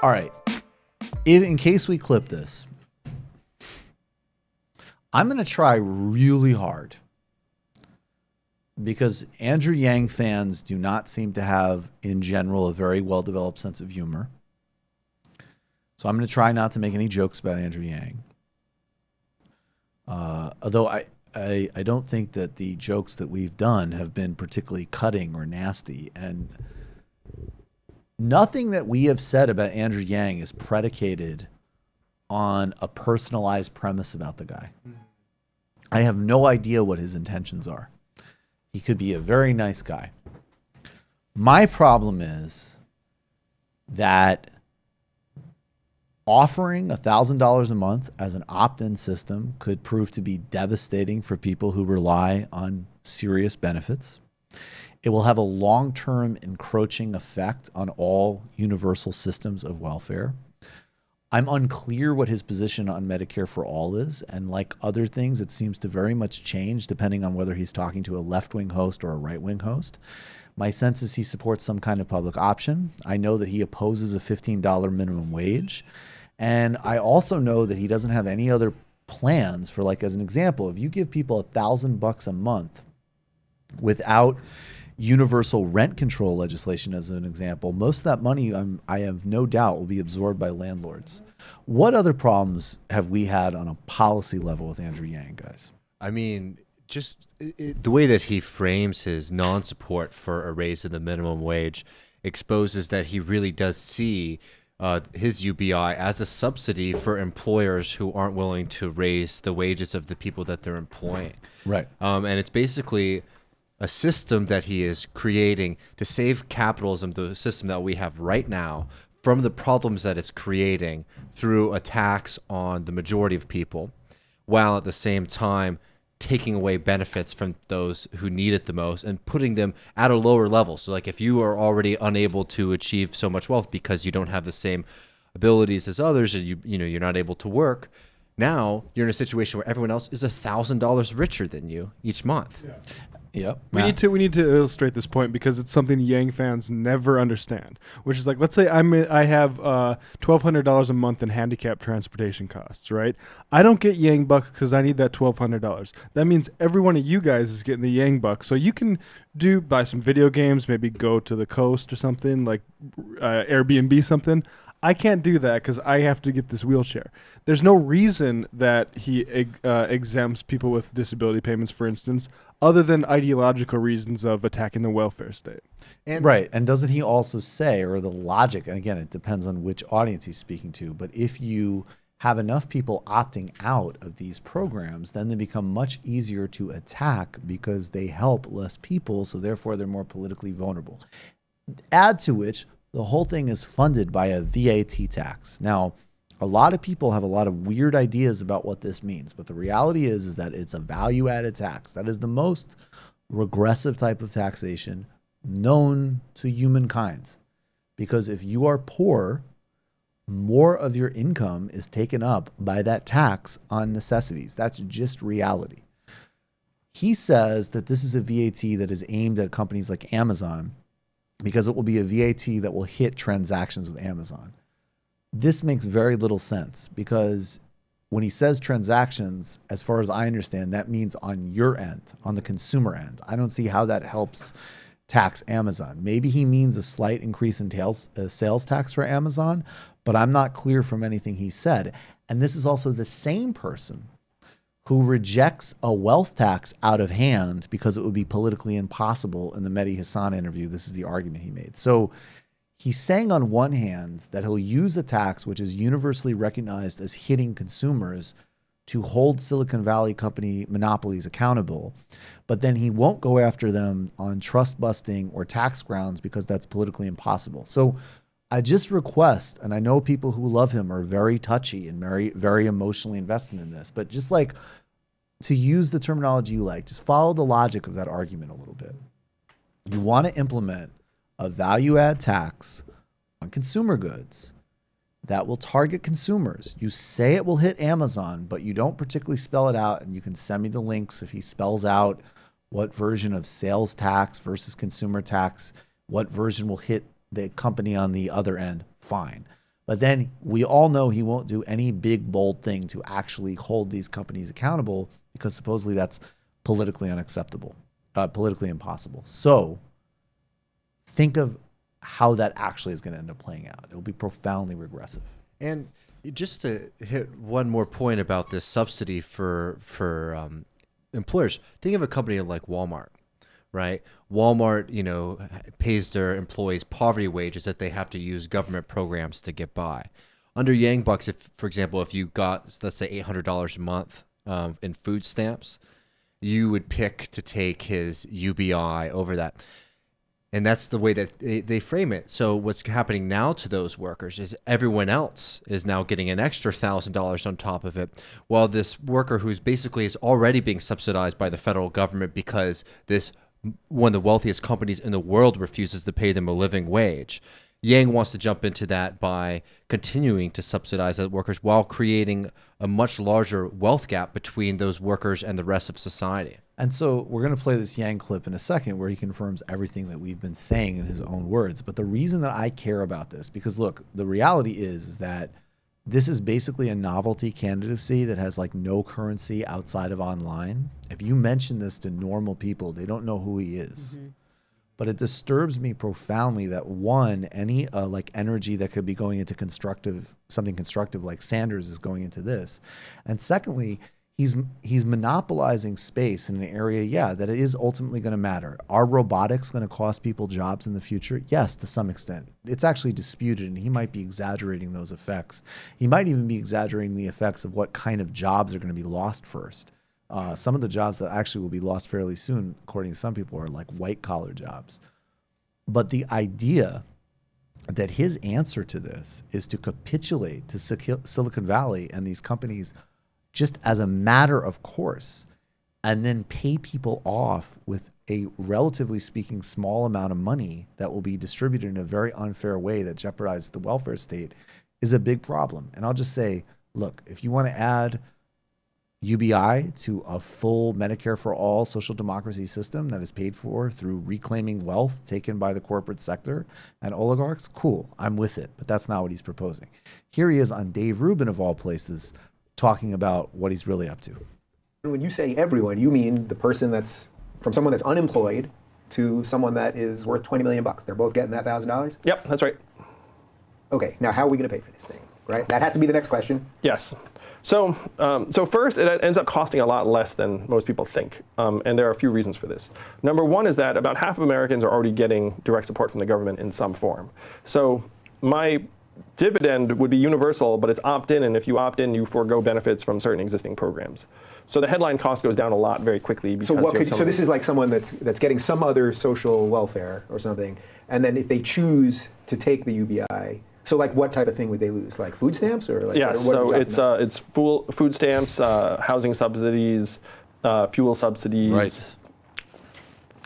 All right. In case we clip this, I'm going to try really hard because Andrew Yang fans do not seem to have, in general, a very well-developed sense of humor. So I'm going to try not to make any jokes about Andrew Yang. Although I don't think that the jokes that we've done have been particularly cutting or nasty. And nothing that we have said about Andrew Yang is predicated on a personalized premise about the guy. I have no idea what his intentions are. He could be a very nice guy. My problem is that offering $1,000 a month as an opt-in system could prove to be devastating for people who rely on serious benefits. It will have a long-term encroaching effect on all universal systems of welfare. I'm unclear what his position on Medicare for All is, and like other things, it seems to very much change depending on whether he's talking to a left-wing host or a right-wing host. My sense is he supports some kind of public option. I know that he opposes a $15 minimum wage. And I also know that he doesn't have any other plans for, like, as an example, if you give people $1,000 a month without universal rent control legislation, as an example, most of that money, I have no doubt, will be absorbed by landlords. What other problems have we had on a policy level with Andrew Yang, guys? I mean, just the way that he frames his non-support for a raise in the minimum wage exposes that he really does see his UBI as a subsidy for employers who aren't willing to raise the wages of the people that they're employing. Right. And it's basically a system that he is creating to save capitalism, the system that we have right now, from the problems that it's creating through a tax on the majority of people, while at the same time taking away benefits from those who need it the most and putting them at a lower level. So like if you are already unable to achieve so much wealth because you don't have the same abilities as others and you're not able to work, now you're in a situation where everyone else is $1,000 richer than you each month. Yeah. Yep. We need to illustrate this point because it's something Yang fans never understand, which is like, let's say I have $1,200 a month in handicap transportation costs, right? I don't get Yang bucks because I need that $1,200. That means every one of you guys is getting the Yang bucks. So you can buy some video games, maybe go to the coast or something, like Airbnb something. I can't do that because I have to get this wheelchair. There's no reason that he exempts people with disability payments, for instance, other than ideological reasons of attacking the welfare state. Right. And doesn't he also say, or the logic, and again, it depends on which audience he's speaking to, but if you have enough people opting out of these programs, then they become much easier to attack because they help less people, so therefore they're more politically vulnerable. Add to which, the whole thing is funded by a VAT tax. Now, a lot of people have a lot of weird ideas about what this means, but the reality is that it's a value-added tax. That is the most regressive type of taxation known to humankind. Because if you are poor, more of your income is taken up by that tax on necessities. That's just reality. He says that this is a VAT that is aimed at companies like Amazon because it will be a VAT that will hit transactions with Amazon. This makes very little sense because when he says transactions, as far as I understand, that means on your end, on the consumer end. I don't see how that helps tax Amazon. Maybe he means a slight increase in sales tax for Amazon, but I'm not clear from anything he said. And this is also the same person who rejects a wealth tax out of hand because it would be politically impossible in the Mehdi Hassan interview. This is the argument he made. So he's saying on one hand that he'll use a tax which is universally recognized as hitting consumers to hold Silicon Valley company monopolies accountable, but then he won't go after them on trust busting or tax grounds because that's politically impossible. So I just request, and I know people who love him are very touchy and very, very emotionally invested in this, but just like to use the terminology you like, just follow the logic of that argument a little bit. You want to implement a value-add tax on consumer goods that will target consumers. You say it will hit Amazon, but you don't particularly spell it out, and you can send me the links if he spells out what version of sales tax versus consumer tax, what version will hit the company on the other end, fine. But then we all know he won't do any big, bold thing to actually hold these companies accountable because supposedly that's politically unacceptable, politically impossible. So think of how that actually is going to end up playing out. It will be profoundly regressive. And just to hit one more point about this subsidy for employers, think of a company like Walmart, right? Walmart, pays their employees poverty wages that they have to use government programs to get by. Under Yang bucks, for example, if you got, let's say, $800 a month in food stamps, you would pick to take his UBI over that. And that's the way that they frame it. So what's happening now to those workers is everyone else is now getting an extra $1,000 on top of it, while this worker who's basically is already being subsidized by the federal government because this one of the wealthiest companies in the world refuses to pay them a living wage. Yang wants to jump into that by continuing to subsidize those workers while creating a much larger wealth gap between those workers and the rest of society. And so we're going to play this Yang clip in a second where he confirms everything that we've been saying in his own words. But the reason that I care about this, because look, the reality is that this is basically a novelty candidacy that has like no currency outside of online. If you mention this to normal people, they don't know who he is. Mm-hmm. But it disturbs me profoundly that one, any like energy that could be going into something constructive like Sanders is going into this. And secondly, he's monopolizing space in an area, that it is ultimately going to matter. Are robotics going to cost people jobs in the future? Yes, to some extent. It's actually disputed, and he might be exaggerating those effects. He might even be exaggerating the effects of what kind of jobs are going to be lost first. Some of the jobs that actually will be lost fairly soon, according to some people, are like white-collar jobs. But the idea that his answer to this is to capitulate to Silicon Valley and these companies just as a matter of course, and then pay people off with a relatively speaking small amount of money that will be distributed in a very unfair way that jeopardizes the welfare state is a big problem. And I'll just say, look, if you want to add UBI to a full Medicare for all social democracy system that is paid for through reclaiming wealth taken by the corporate sector and oligarchs, cool, I'm with it. But that's not what he's proposing. Here he is on Dave Rubin, of all places, talking about what he's really up to. When you say everyone, you mean the person that's from someone that's unemployed to someone that is worth $20 million. They're both getting that $1,000? Yep, that's right. Okay, now how are we going to pay for this thing, right? That has to be the next question. Yes. So first, it ends up costing a lot less than most people think, and there are a few reasons for this. Number one is that about half of Americans are already getting direct support from the government in some form. So my dividend would be universal, but it's opt-in, and if you opt in, you forego benefits from certain existing programs. So the headline cost goes down a lot very quickly. So this is like someone that's getting some other social welfare or something, and then if they choose to take the UBI, so like what type of thing would they lose? Like food stamps or like? Yeah, so it's food stamps, housing subsidies, fuel subsidies, right.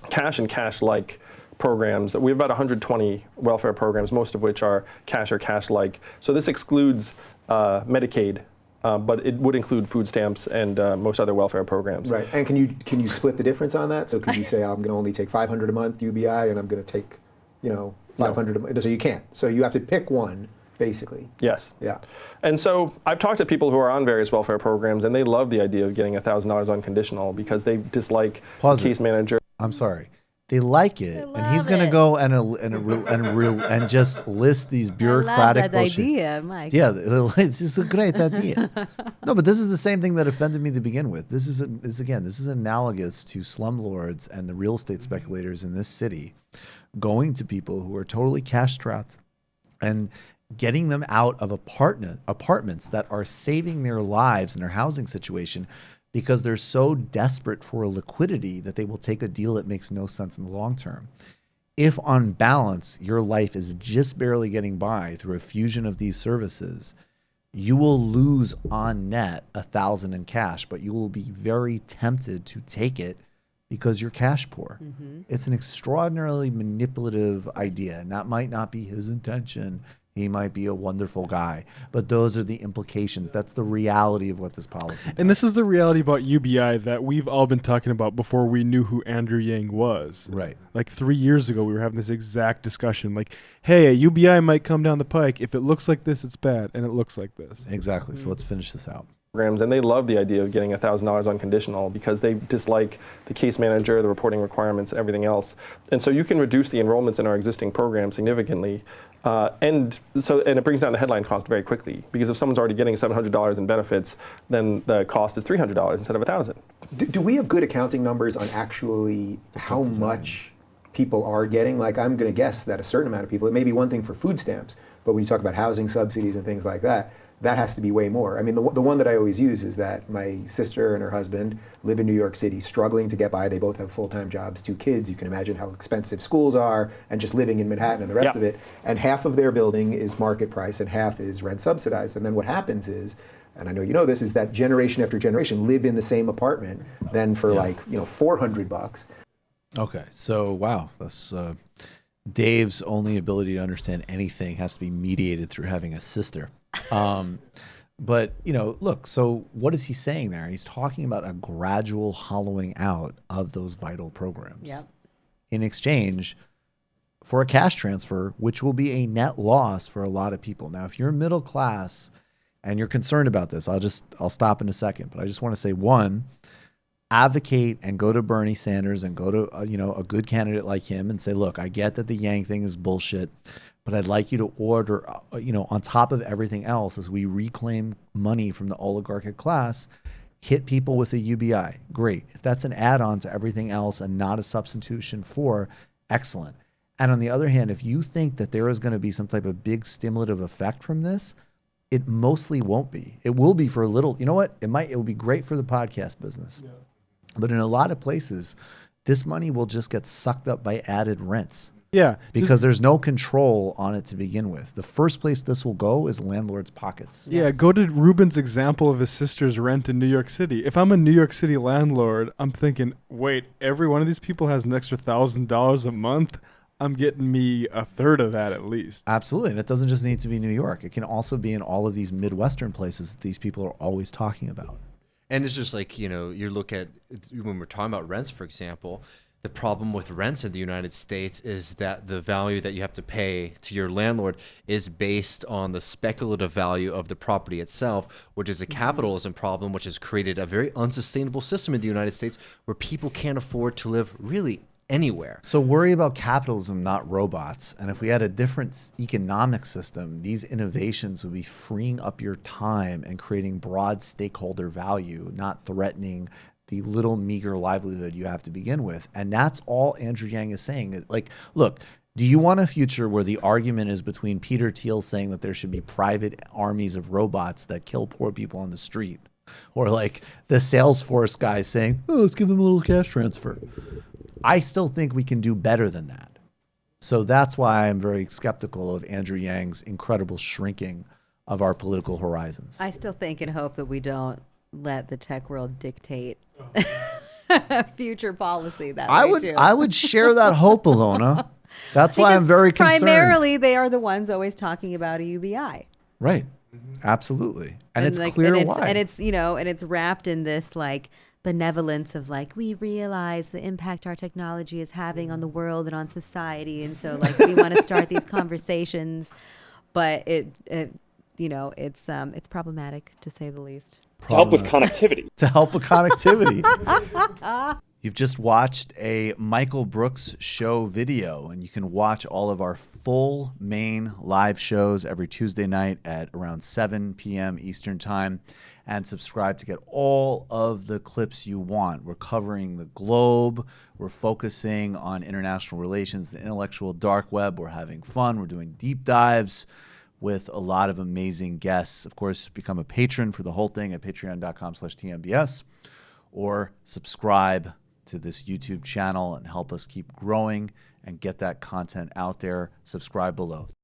Cash and cash-like programs. We have about 120 welfare programs, most of which are cash or cash-like. So this excludes Medicaid, but it would include food stamps and most other welfare programs. Right. And can you split the difference on that? So could you say I'm going to only take $500 a month UBI, and I'm going to take, $500 a month? So you can't. So you have to pick one, basically. Yes. Yeah. And so I've talked to people who are on various welfare programs, and they love the idea of getting $1,000 unconditional because they dislike case manager. I'm sorry. They like it, and he's going to go and just list these bureaucratic I love that idea, Mike. Yeah, it's just a great idea. No, but this is the same thing that offended me to begin with. This is analogous to slumlords and the real estate speculators in this city going to people who are totally cash strapped and getting them out of apartments that are saving their lives and their housing situation because they're so desperate for liquidity that they will take a deal that makes no sense in the long term. If on balance, your life is just barely getting by through a fusion of these services, you will lose on net $1,000 in cash, but you will be very tempted to take it because you're cash poor. Mm-hmm. It's an extraordinarily manipulative idea, and that might not be his intention. He might be a wonderful guy, but those are the implications. That's the reality of what this policy does. And this is the reality about UBI that we've all been talking about before we knew who Andrew Yang was. Right. Like 3 years ago, we were having this exact discussion. Like, hey, a UBI might come down the pike. If it looks like this, it's bad. And it looks like this. Exactly. So let's finish this out. Programs, and they love the idea of getting $1,000 unconditional because they dislike the case manager, the reporting requirements, everything else. And so you can reduce the enrollments in our existing program significantly. And it brings down the headline cost very quickly, because if someone's already getting $700 in benefits, then the cost is $300 instead of $1,000. Do we have good accounting numbers on actually how much people are getting? Like, I'm going to guess that a certain amount of people, it may be one thing for food stamps, but when you talk about housing subsidies and things like that, that has to be way more. I mean, the one that I always use is that my sister and her husband live in New York City, struggling to get by. They both have full-time jobs, 2 kids. You can imagine how expensive schools are, and just living in Manhattan and the rest of it. And half of their building is market price and half is rent subsidized. And then what happens is, and I know you know this, is that generation after generation live in the same apartment then for $400. Okay. So, wow. That's Dave's only ability to understand anything has to be mediated through having a sister. But, look, so what is he saying there? He's talking about a gradual hollowing out of those vital programs in exchange for a cash transfer, which will be a net loss for a lot of people. Now, if you're middle class and you're concerned about this, I'll stop in a second, but I just want to say, one, advocate and go to Bernie Sanders and go to, a good candidate like him and say, look, I get that the Yang thing is bullshit, but I'd like you to order, on top of everything else, as we reclaim money from the oligarchic class, hit people with a UBI. Great. If that's an add-on to everything else and not a substitution for, excellent. And on the other hand, if you think that there is going to be some type of big stimulative effect from this, it mostly won't be. It will be for a little. You know what? It will be great for the podcast business. Yeah. But in a lot of places, this money will just get sucked up by added rents. Yeah. Because there's no control on it to begin with. The first place this will go is landlords' pockets. Yeah, go to Ruben's example of his sister's rent in New York City. If I'm a New York City landlord, I'm thinking, wait, every one of these people has an extra $1,000 a month. I'm getting me a third of that at least. Absolutely. And it doesn't just need to be New York. It can also be in all of these Midwestern places that these people are always talking about. And it's just like, you look at, when we're talking about rents, for example, the problem with rents in the United States is that the value that you have to pay to your landlord is based on the speculative value of the property itself, which is a capitalism problem, which has created a very unsustainable system in the United States where people can't afford to live really anywhere. So worry about capitalism, not robots. And if we had a different economic system, these innovations would be freeing up your time and creating broad stakeholder value, not threatening the little meager livelihood you have to begin with. And that's all Andrew Yang is saying. Like, look, do you want a future where the argument is between Peter Thiel saying that there should be private armies of robots that kill poor people on the street, or like the Salesforce guy saying, oh, let's give them a little cash transfer? I still think we can do better than that. So that's why I'm very skeptical of Andrew Yang's incredible shrinking of our political horizons. I still think and hope that we don't let the tech world dictate future policy that way too. I would share that hope, Alyona. That's why I'm very concerned. Primarily, they are the ones always talking about a UBI. Right. Absolutely. And it's clear why. And it's, and it's wrapped in this like benevolence of like, we realize the impact our technology is having on the world and on society. And so like, we want to start these conversations, but it's problematic to say the least. To help with connectivity. You've just watched a Michael Brooks show video, and you can watch all of our full main live shows every Tuesday night at around 7 p.m. Eastern Time, and subscribe to get all of the clips you want. We're covering the globe. We're focusing on international relations, the intellectual dark web. We're having fun. We're doing deep dives with a lot of amazing guests. Of course, become a patron for the whole thing at patreon.com/TMBS, or subscribe to this YouTube channel and help us keep growing and get that content out there. Subscribe below.